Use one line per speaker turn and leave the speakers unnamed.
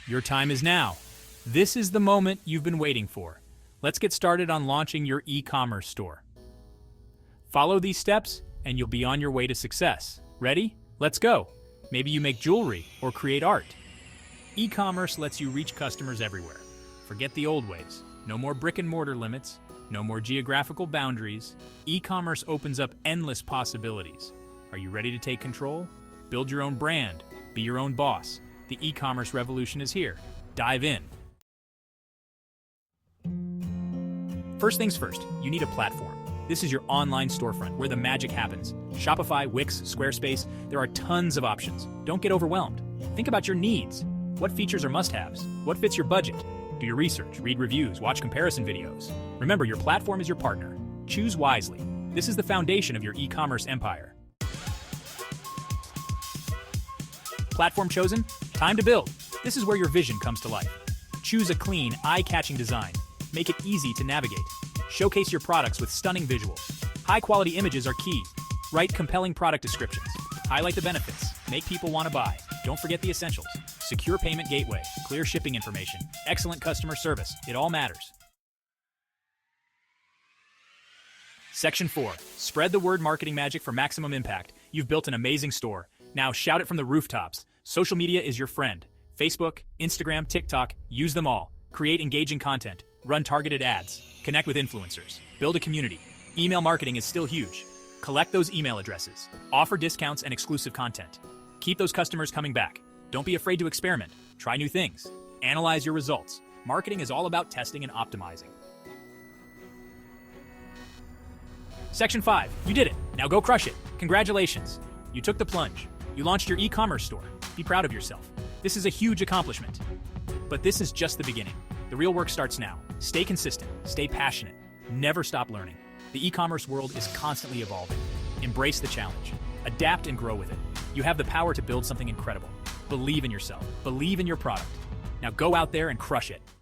Your time is now. This is the moment you've been waiting for. Let's get started on launching your e-commerce store. Follow these steps and you'll be on your way to success. Ready? Let's go. Maybe you make jewelry or create art. E-commerce lets you reach customers everywhere. Forget the old ways. No more brick and mortar limits. No more geographical boundaries. E-commerce opens up endless possibilities. Are you ready to take control? Build your own brand. Be your own boss. The e-commerce revolution is here. Dive in. First things first, you need a platform. This is your online storefront where the magic happens. Shopify, Wix, Squarespace, there are tons of options. Don't get overwhelmed. Think about your needs. What features are must-haves? What fits your budget? Do your research, read reviews, watch comparison videos. Remember, your platform is your partner. Choose wisely. This is the foundation of your e-commerce empire. Platform chosen? Time to build. This is where your vision comes to life. Choose a clean, eye-catching design. Make it easy to navigate. Showcase your products with stunning visuals. High-quality images are key. Write compelling product descriptions. Highlight the benefits. Make people want to buy. Don't forget the essentials. Secure payment gateway, clear shipping information, excellent customer service. It all matters. Section 4. Spread the word marketing magic for maximum impact. You've built an amazing store. Now shout it from the rooftops. Social media is your friend. Facebook, Instagram, TikTok, use them all. Create engaging content. Run targeted ads. Connect with influencers. Build a community. Email marketing is still huge. Collect those email addresses. Offer discounts and exclusive content. Keep those customers coming back. Don't be afraid to experiment. Try new things. Analyze your results. Marketing is all about testing and optimizing. Section 5. You did it. Now go crush it. Congratulations. You took the plunge. You launched your e-commerce store. Be proud of yourself. This is a huge accomplishment. But this is just the beginning. The real work starts now. Stay consistent. Stay passionate. Never stop learning. The e-commerce world is constantly evolving. Embrace the challenge. Adapt and grow with it. You have the power to build something incredible. Believe in yourself. Believe in your product. Now go out there and crush it.